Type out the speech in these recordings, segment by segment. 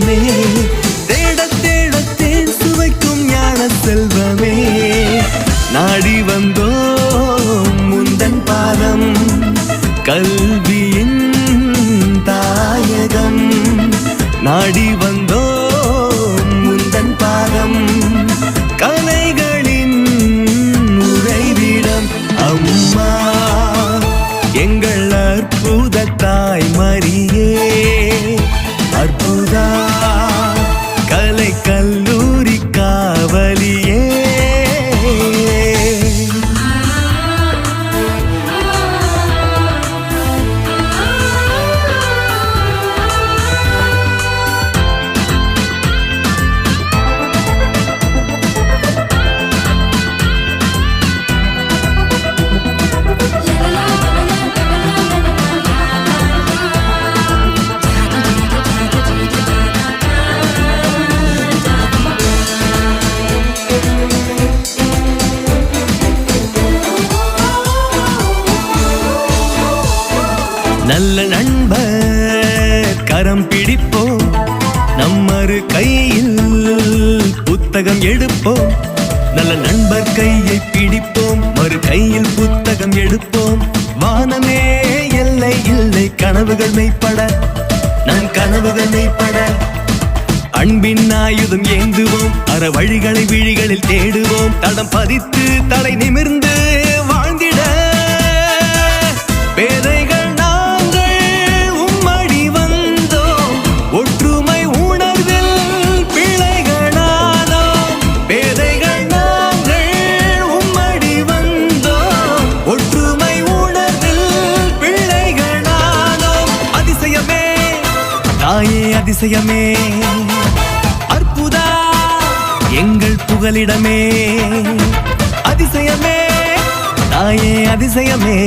செல்வமே, தேட தேட தேன் சுவைக்கும் ஞான செல்வமே, நாடி வந்தோம் முந்தன் பாதம், கல்வியின் தாயகம், நாடி வந்தோம் முந்தன் பாதம், கலைகளின் உறைவிடம். அம்மா எங்கள் அற்புத தாய் மரியே, அற்புதா கலை கல்லூரி காவலியே. நல்ல நண்பர் கரம் பிடிப்போம், நம்மரு கையில் புத்தகம் எடுப்போம். நல்ல நண்பர் கையை பிடிப்போம், மறு கையில் புத்தகம் எடுப்போம். வானமே எல்லை இல்லை, கனவுகள் மெய்ப்பட, நம் கனவுகள் மெய்ப்பட. அன்பின் ஆயுதம் ஏந்துவோம், அற வழிகளை விழிகளில் தேடுவோம். தடம் பதித்து தலை நிமிர்ந்து வாழ்ந்திட பேதைகள் அதிசயமே, அற்புதா எங்கள் புகலிடமே, அதிசயமே தாயே அதிசயமே,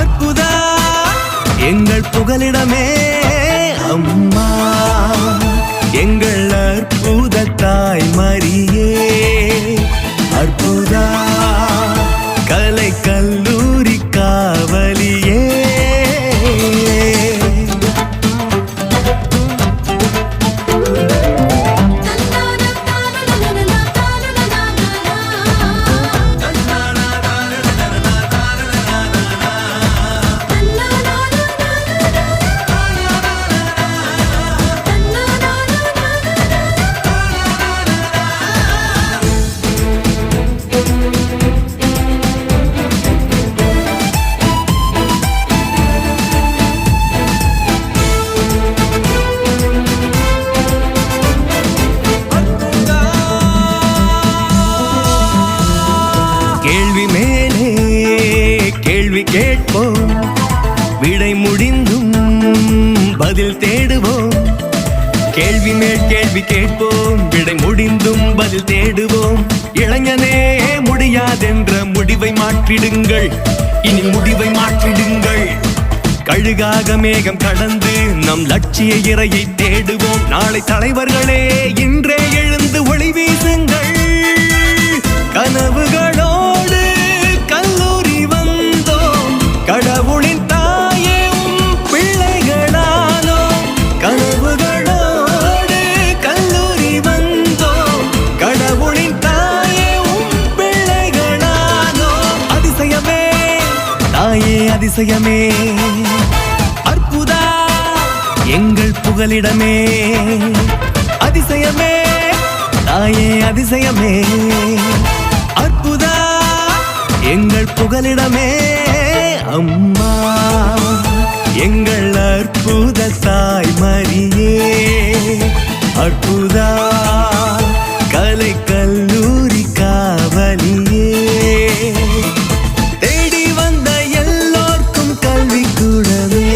அற்புதா எங்கள் புகலிடமே. அம்மா எங்கள் அற்புத தாய் மரியே, அற்புதா கலை கல்லூரி காவலியே. கேள்வி மேலே கேள்வி கேட்போம், விடை முடிந்தும் பதில் தேடுவோம். கேள்வி மேல் கேள்வி கேட்போம், விடை முடிந்தும் பதில் தேடுவோம். இளைஞனே முடியாதென்ற முடிவை மாற்றிடுங்கள், இனி முடிவை மாற்றிடுங்கள். கழுகாக மேகம் கடந்து நம் லட்சிய இறையை தேடுவோம். நாளை தலைவர்களே இன்றே எழுந்து ஒளி வீசுங்கள். கனவுகளோடு கல்லூரி வந்தோம், கடவுளின் தாயே பிள்ளைகளானோம். கனவுகளோடு கல்லூரி வந்தோம், கடவுளின் தாயே பிள்ளைகளானோம். அதிசயமே தாயே அதிசயமே, அற்புதா எங்கள் புகலிடமே, அதிசயமே தாயே அதிசயமே, அற்புதா எங்கள் புகலிடமே. அம்மா எங்கள் அற்புத தாய் மரியே, அற்புதா கலை கல்லூரி காவலியே. தேடி வந்த எல்லோர்க்கும் கல்வி கூடவே,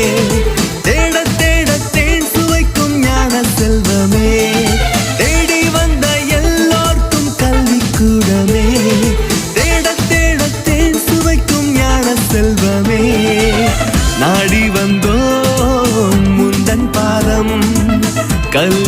தேட தேட தேன் சுவைக்கும் ஞான செல்வமே, தேடி வந்த எல்லோர்க்கும் கல்வி கூடமே, தேட தேட தேன் சுவைக்கும் ஞான செல்வமே, நாடி வந்தோம் முந்தன் பாதம், கல்